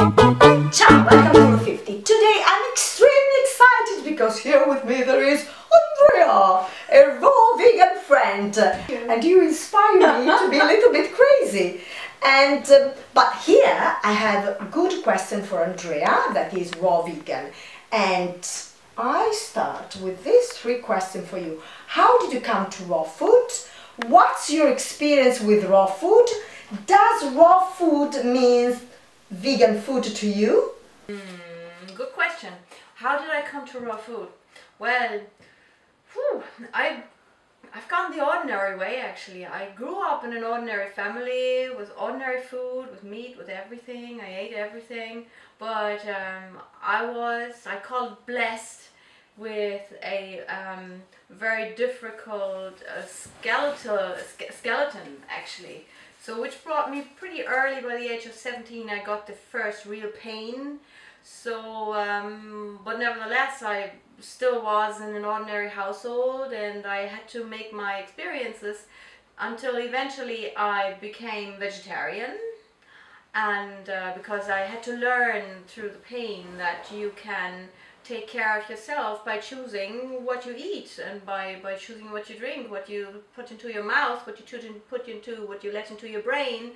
Ciao, welcome to 50. Today I'm extremely excited because here with me there is Andrea, a raw vegan friend, and you inspire me to be a little bit crazy. And but here I have a good question for Andrea, that is raw vegan, and I start with these three questions for you. How did you come to raw food? What's your experience with raw food? Does raw food mean vegan food to you? Good question. How did I come to raw food? Well, I've gone the ordinary way actually. I grew up in an ordinary family with ordinary food, with meat, with everything. I ate everything, but I call it blessed with a very difficult skeleton actually. So which brought me pretty early. By the age of 17 I got the first real pain. So but nevertheless I still was in an ordinary household, and I had to make my experiences until eventually I became vegetarian. And because I had to learn through the pain that you can take care of yourself by choosing what you eat, and by choosing what you drink, what you put into your mouth, what you let into your brain,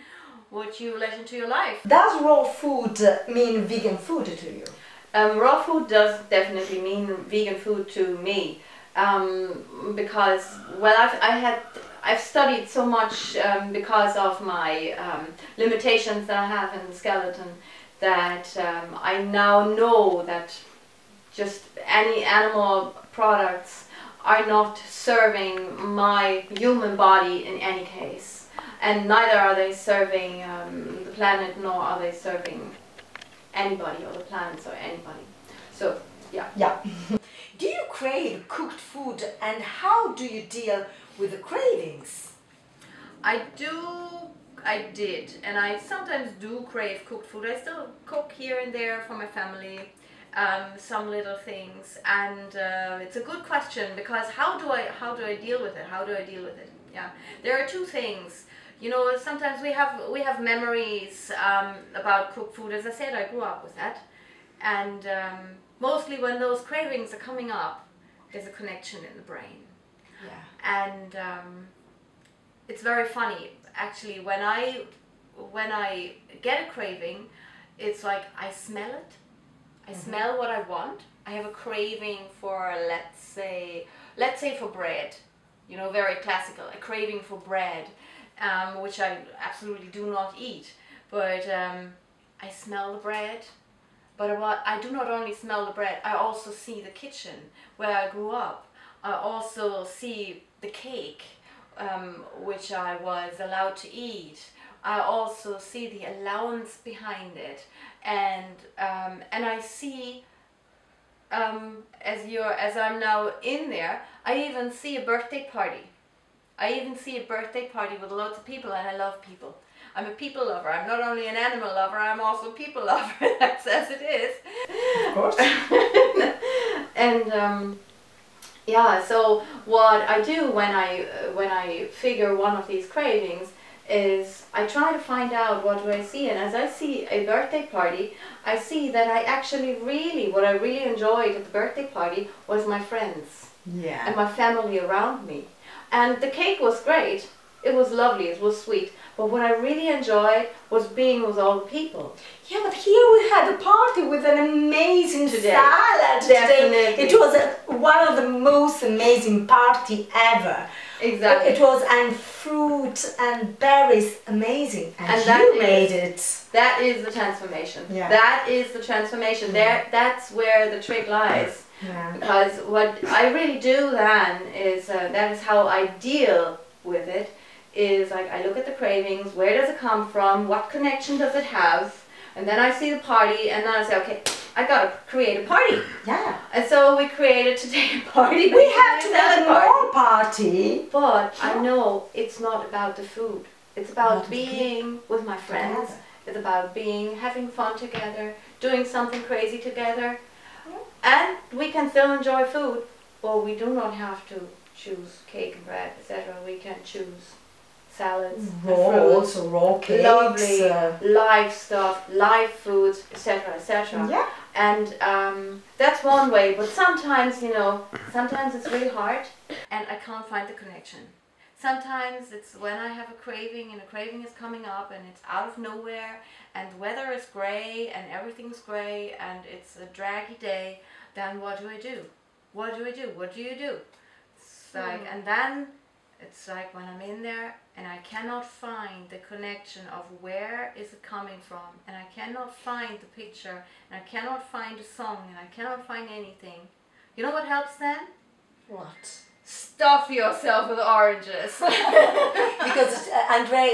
what you let into your life. Does raw food mean vegan food to you? Raw food does definitely mean vegan food to me, because well I've studied so much because of my limitations that I have in the skeleton, that I now know that just any animal products are not serving my human body in any case, and neither are they serving the planet, nor are they serving anybody or the planets or anybody. So yeah. Do you crave cooked food, and how do you deal with the cravings? I did, and I sometimes do crave cooked food. I still cook here and there for my family, some little things, and it's a good question, because how do I deal with it? How do I deal with it? Yeah, there are two things. You know, sometimes we have memories about cooked food. As I said, I grew up with that, and mostly when those cravings are coming up, there's a connection in the brain. Yeah. And it's very funny actually. When I get a craving, it's like I smell it. I smell what I want. I have a craving for, let's say for bread. You know, very classical. A craving for bread, which I absolutely do not eat. But I smell the bread. But I do not only smell the bread, I also see the kitchen where I grew up. I also see the cake, which I was allowed to eat. I also see the allowance behind it, and I see, as I'm now in there, I even see a birthday party. I even see a birthday party with lots of people, and I love people. I'm a people lover. I'm not only an animal lover, I'm also a people lover. That's as it is. Of course. And yeah, so what I do when I figure one of these cravings is I try to find out what do I see, and as I see a birthday party, I see that what I really enjoyed at the birthday party was my friends. Yeah. And my family around me. And the cake was great. It was lovely, it was sweet, but what I really enjoyed was being with all the people. Yeah, but here we had a party with an amazing salad Definitely. today. It was one of the most amazing party ever. Exactly. It was, and fruit and berries, amazing. And you made it. That is the transformation. Yeah. That is the transformation. That's where the trick lies. Yeah. Because what I really do then is, that is how I deal with it, is like I look at the cravings, where does it come from, what connection does it have, and then I see the party, and then I say, okay, I gotta create a party. Yeah. And so we created today a party. We have to have a more party. But I know it's not about the food. It's about being with my friends. It's about having fun together, doing something crazy together. And we can still enjoy food, or we do not have to choose cake and bread, etc. We can choose salads, and Raw, fruits, also raw cakes. lovely live stuff, live foods, etc., etc. Yeah. And that's one way. But sometimes, you know, sometimes it's really hard, and I can't find the connection. Sometimes it's when I have a craving and a craving is coming up and it's out of nowhere and the weather is grey and everything's grey and it's a draggy day, then what do I do? What do I do? What do you do? It's like, and then it's like when I'm in there and I cannot find the connection of where is it coming from, and I cannot find the picture, and I cannot find a song, and I cannot find anything. You know what helps then? What? Stuff yourself with oranges. Because Andrea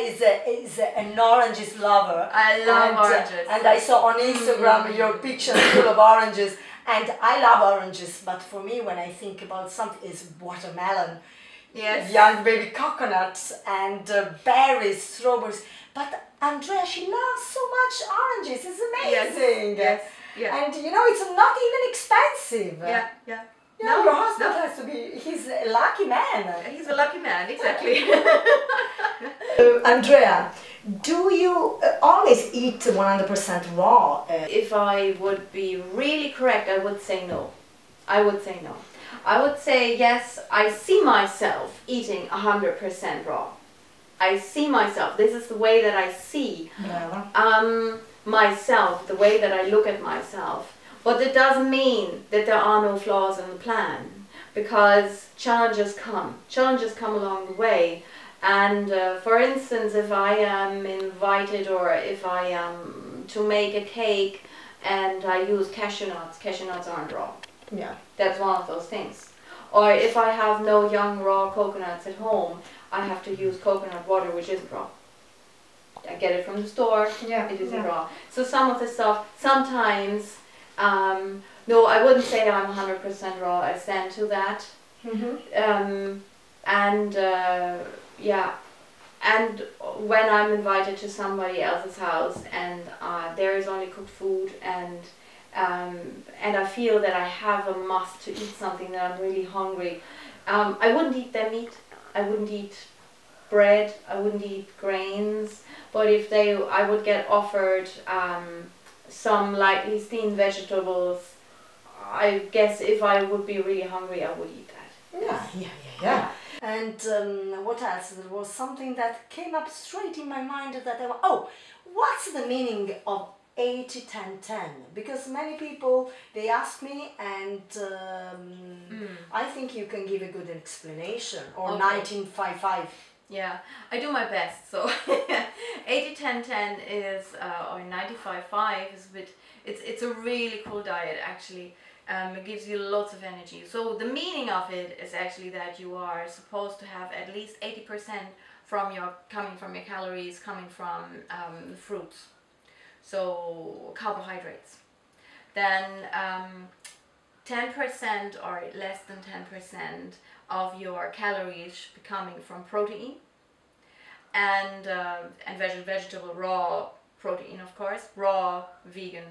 is an oranges lover. I love oranges. And I saw on Instagram your picture full of oranges. And I love oranges, but for me, when I think about something, it's watermelon, Yes. young baby coconuts, and berries, strawberries. But Andrea, she loves so much oranges. It's amazing. Yes. Yeah. And you know, it's not even expensive. Yeah. Yeah. Yeah, No, your husband no. has to be, he's a lucky man. He's a lucky man, exactly. Andrea, do you always eat 100% raw? If I would be really correct, I would say no. I would say no. I would say yes, I see myself eating 100% raw. I see myself, this is the way that I see myself, the way that I look at myself. But it doesn't mean that there are no flaws in the plan, because challenges come along the way. And for instance, if I am invited, or if I am to make a cake and I use cashew nuts aren't raw. Yeah. That's one of those things. Or if I have no young raw coconuts at home, I have to use coconut water, which isn't raw. I get it from the store, it isn't raw. So some of the stuff, sometimes, no, I wouldn't say I'm 100% raw, I stand to that. Yeah, and when I'm invited to somebody else's house and there is only cooked food, and I feel that I have a must to eat something, that I'm really hungry, I wouldn't eat their meat, I wouldn't eat bread, I wouldn't eat grains, but if I would get offered some lightly steamed vegetables, I guess if I would be really hungry, I would eat that. Yeah. And what else? There was something that came up straight in my mind that what's the meaning of 80-10-10? Because many people, they ask me, and I think you can give a good explanation, or 19-5-5. Yeah, I do my best. So 80-10-10 is, or 95-5 is a bit, it's a really cool diet actually. It gives you lots of energy. So the meaning of it is actually that you are supposed to have at least 80% coming from your calories, coming from fruits. So carbohydrates. Then 10% or less than 10% of your calories should be coming from protein and vegetable raw protein, of course, raw vegan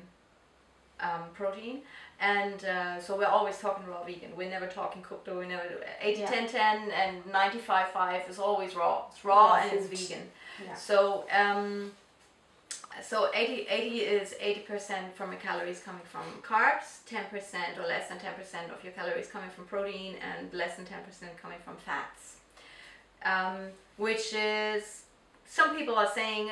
protein. And so we're always talking raw vegan. We're never talking cooked, or we never do 80-10-10 and 95-5 is always raw. It's raw and it's vegan. Yeah. So so 80 is 80% from your calories coming from carbs, 10% or less than 10% of your calories coming from protein, and less than 10% coming from fats. Which is, some people are saying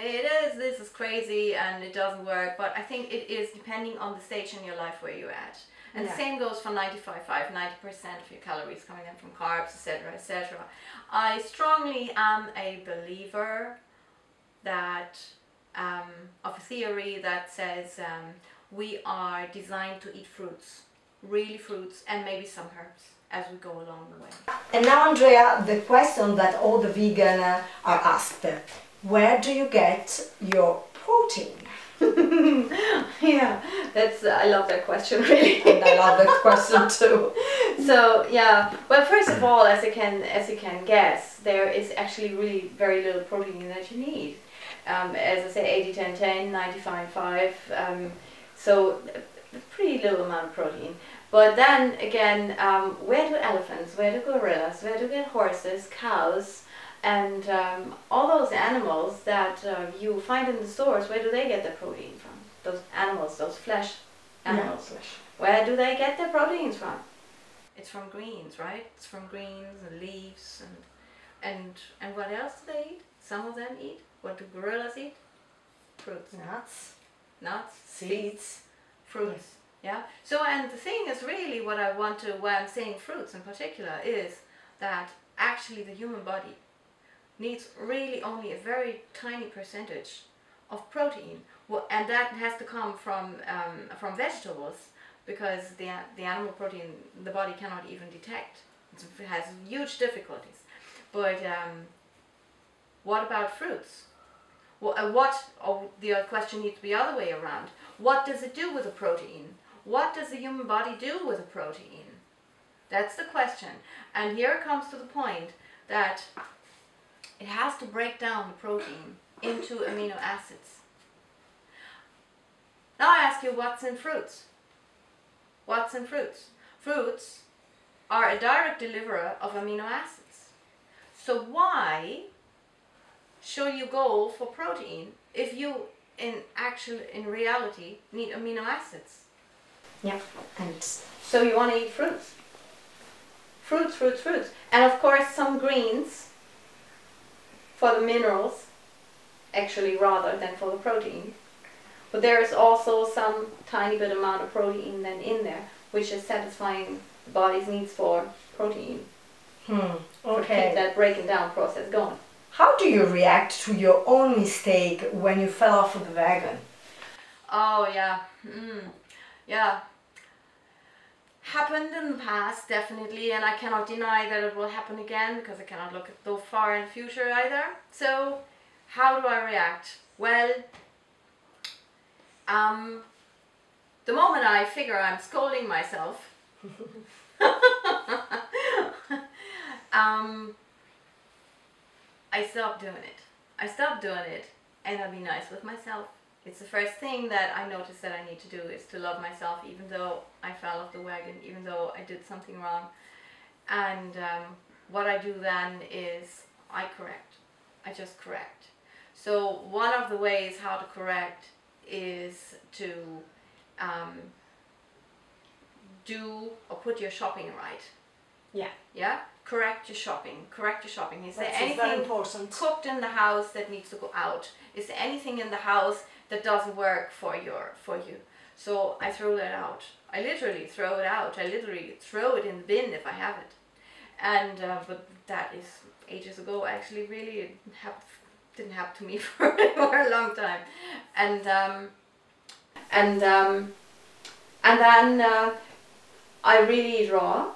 this is crazy and it doesn't work, but I think it is depending on the stage in your life where you're at. And the same goes for 95-5, 90% of your calories coming in from carbs, etc., etc. I strongly am a believer that of a theory that says we are designed to eat fruits, really fruits, and maybe some herbs as we go along the way. And now, Andrea, the question that all the vegans are asked: where do you get your protein? Yeah, I love that question, really. And I love that question too. So yeah, well, first of all, as you can guess, there is actually really very little protein that you need. As I say, 80-10-10, 95-5, so a pretty little amount of protein. But then again, where do elephants, where do gorillas, where do get horses, cows, And all those animals that you find in the stores, where do they get their protein from? Those animals, those flesh animals. Yeah, flesh. Where do they get their proteins from? It's from greens, right? It's from greens and leaves and what else do they eat? Some of them eat. What do gorillas eat? Fruits. Nuts, seeds, fruits. Yeah. So, and the thing is really why I'm saying fruits in particular is that actually the human body needs really only a very tiny percentage of protein, and that has to come from vegetables, because the animal protein the body cannot even detect. It has huge difficulties. But what about fruits? Or the question needs to be the other way around. What does it do with a protein? What does the human body do with a protein? That's the question. And here it comes to the point that it has to break down the protein into amino acids. Now I ask you, what's in fruits? What's in fruits? Fruits are a direct deliverer of amino acids. So why should you go for protein if you in reality need amino acids? Yeah. And so you want to eat fruits. Fruits. And of course some greens for the minerals, actually, rather than for the protein. But there is also some tiny bit amount of protein then in there, which is satisfying the body's needs for protein. Okay. To keep that breaking down process going. How do you react to your own mistake when you fell off with the wagon? Oh yeah, yeah. Happened in the past, definitely, and I cannot deny that it will happen again, because I cannot look so far in the future either. So, how do I react? Well, the moment I figure I'm scolding myself, I stop doing it. And I be nice with myself. It's the first thing that I notice that I need to do, is to love myself, even though I fell off the wagon, even though I did something wrong. And what I do then is I correct. I just correct. So one of the ways how to correct is to do or put your shopping right. Yeah. Yeah? Correct your shopping. Is there That's anything very important. cooked in the house that needs to go out? Is there anything in the house that doesn't work for you? So I throw that out. I literally throw it out. I literally throw it in the bin if I have it. And but that is ages ago. Actually, really, it didn't happen to me for a long time. And then I really eat raw.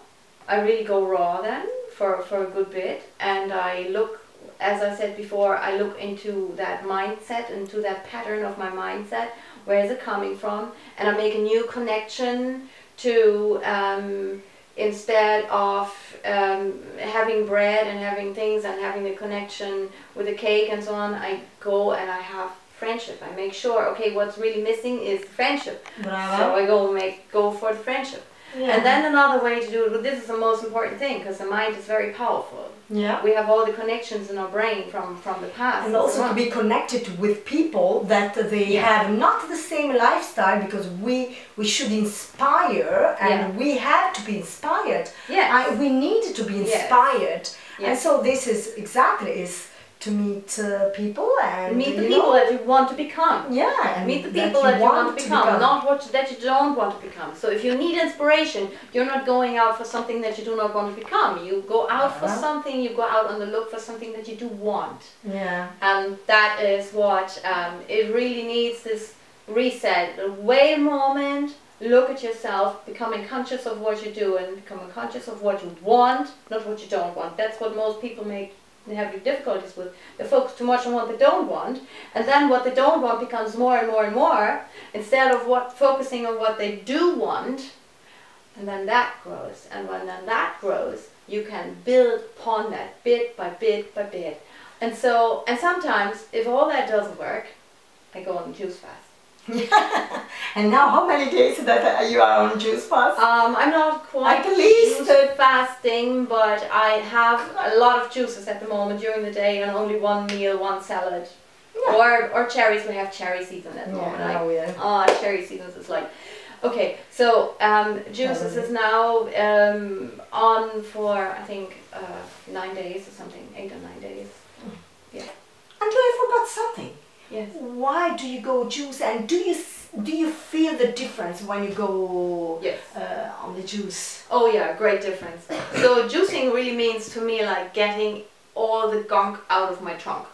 I really go raw then for a good bit, and I look, as I said before, I look into that mindset, into that pattern of my mindset. Where is it coming from? And I make a new connection to, instead of having bread and having things and having the connection with the cake and so on, I go and I have friendship. I make sure, okay, what's really missing is friendship. Bravo. So I go for the friendship. Yeah. And then another way to do it, but this is the most important thing, because the mind is very powerful. Yeah. We have all the connections in our brain from the past. And also to be connected with people that they have not the same lifestyle, because we should inspire, and we have to be inspired. Yeah. We need to be inspired. Yes. And so this is exactly to meet people and meet the people that you want to become. Yeah, and meet the people that you want to become, not that you don't want to become. So if you need inspiration, you're not going out for something that you do not want to become. You go out for something, you go out on the look for something that you do want. Yeah. And that is what it really needs, this reset. Wait a moment, look at yourself, becoming conscious of what you do and becoming conscious of what you want, not what you don't want. That's what most people have difficulties with. They focus too much on what they don't want, and then what they don't want becomes more and more and more, instead of focusing on what they do want, and then that grows. And when then that grows, you can build upon that bit by bit by bit. And sometimes, if all that doesn't work, I go on the juice fast. And now, how many days that you are on juice fast? I'm not quite At least juice fasting, but I have a lot of juices at the moment during the day, and only one meal, one salad. Yeah. Or cherries. We have cherry season at the moment. Cherry seasons is like, okay. So juices is now on for I think 9 days or something, 8 or 9 days. Yeah. Andrea, I forgot something. Yes. Why do you go juice, and do you feel the difference when you go on the juice? Oh yeah, great difference. So juicing really means to me like getting all the gunk out of my trunk.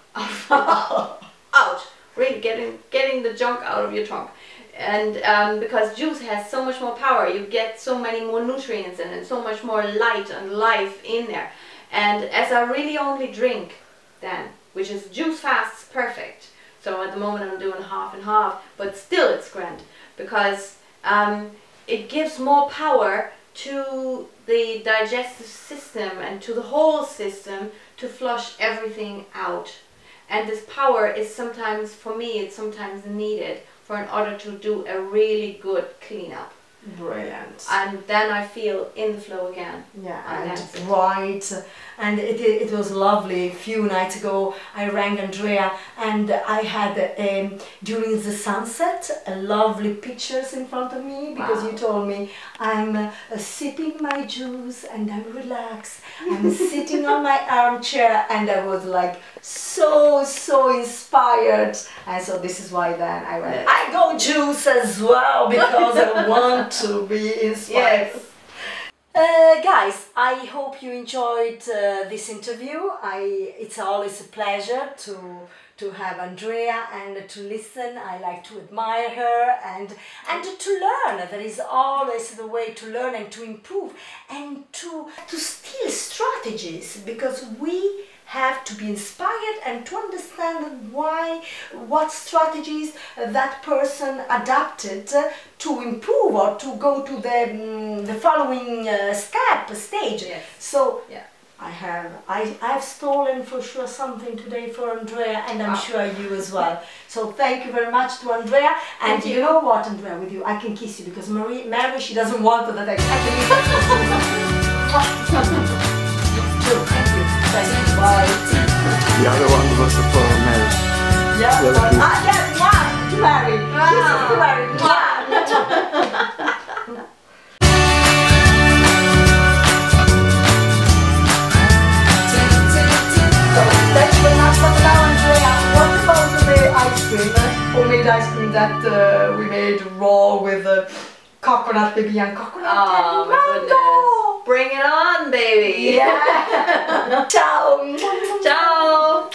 Out, really getting the junk out of your trunk. And because juice has so much more power, you get so many more nutrients in it, so much more light and life in there. And as I really only drink then, which is juice fasts perfect. So at the moment I'm doing half and half, but still it's grand because it gives more power to the digestive system and to the whole system to flush everything out. And this power is sometimes, for me, it's sometimes needed in order to do a really good cleanup. Brilliant. And then I feel in the flow again. Yeah, and bright. And it was lovely. A few nights ago I rang Andrea and I had during the sunset lovely pictures in front of me because you told me I'm sipping my juice and I'm relaxed. I'm sitting on my armchair and I was like so inspired, and so this is why then I went, I go juice as well because I want to be inspired. Yes. Guys, I hope you enjoyed this interview. It's always a pleasure to have Andrea and to listen. I like to admire her and to learn. There is always the way to learn and to improve and to steal strategies, because we have to be inspired and to understand what strategies that person adapted to improve or to go to the following stage. Yes. So I've stolen for sure something today for Andrea, and I'm sure you as well. So thank you very much to Andrea. And you know what, Andrea, with you I can kiss you because Mary she doesn't want that I can. Thank you. Bye. The other one was for marriage. Yeah, to marry. Jesus, to marry. So, thank you very much for now, Andrea. What about the ice cream? Homemade ice cream that we made raw with coconut, baby, and coconut and mango. Bring it on, baby. Yeah. Ciao. Ciao.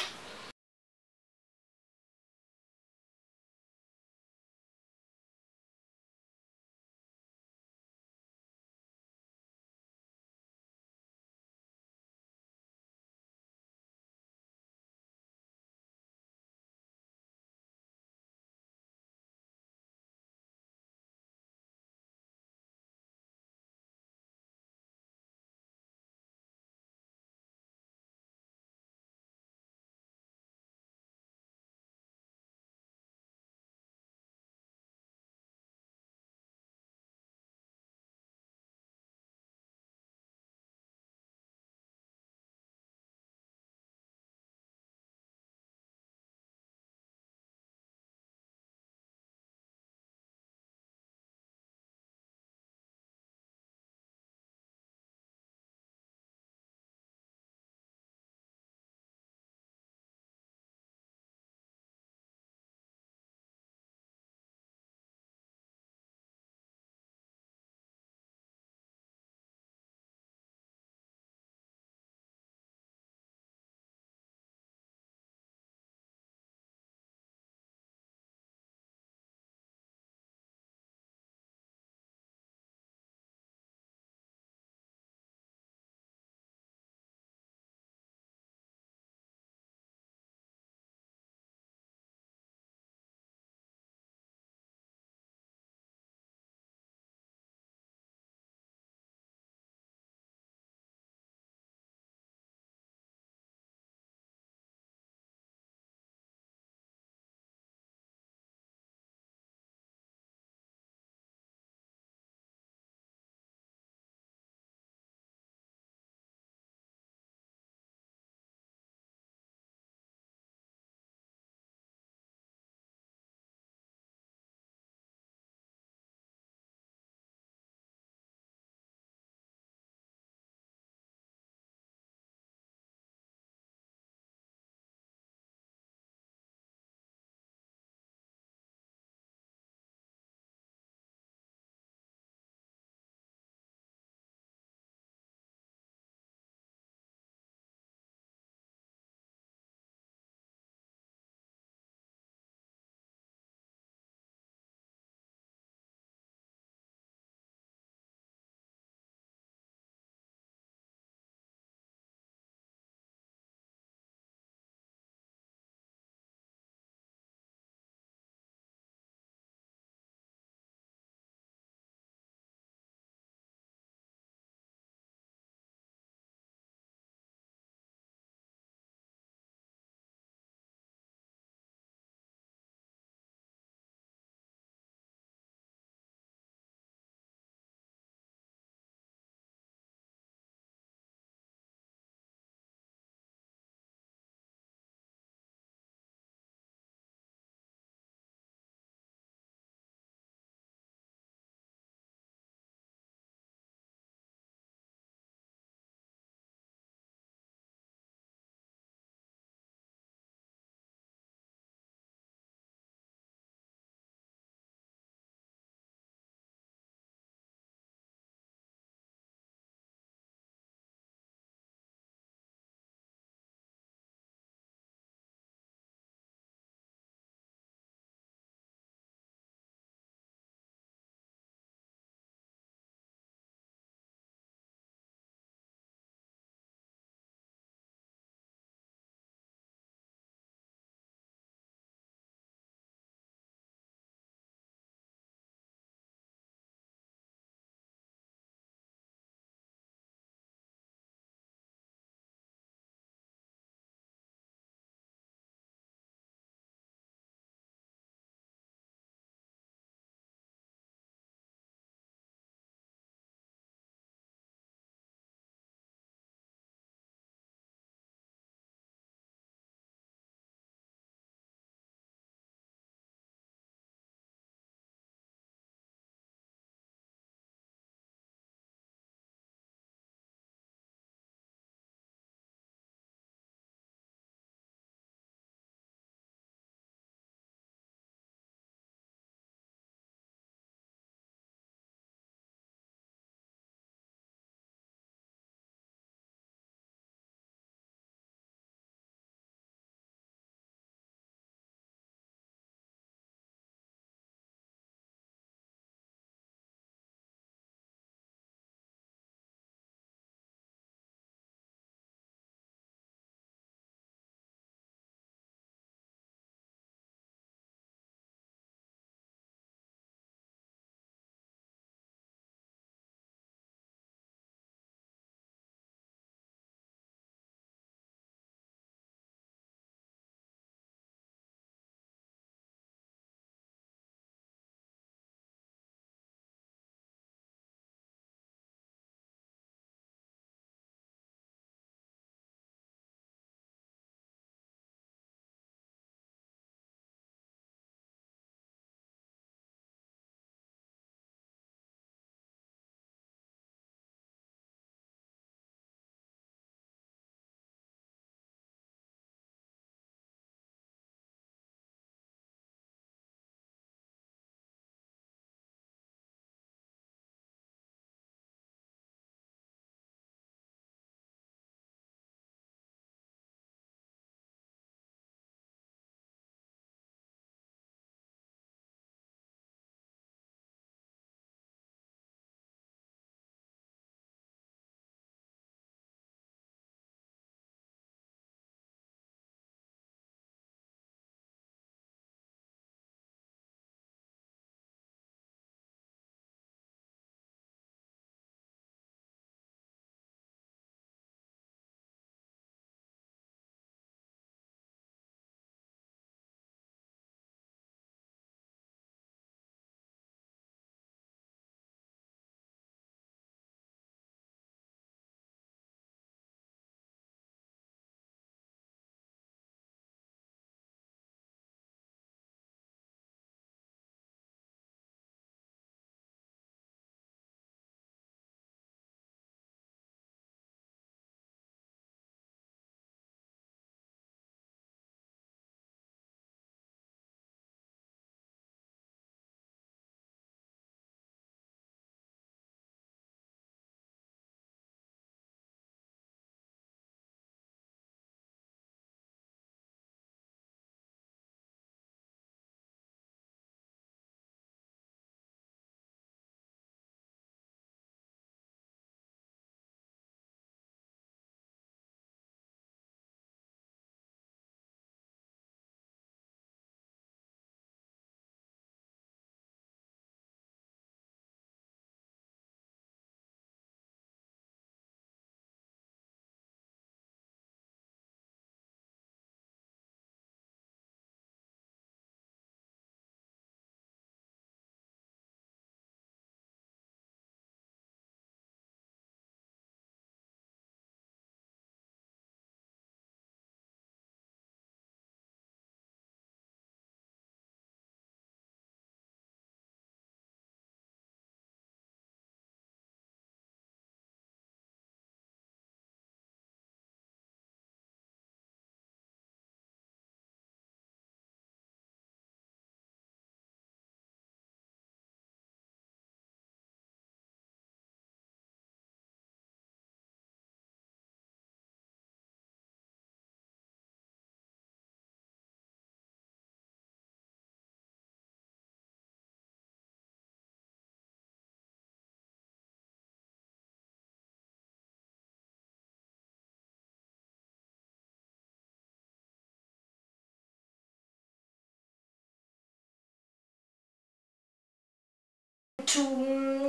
to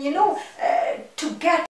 you know, to get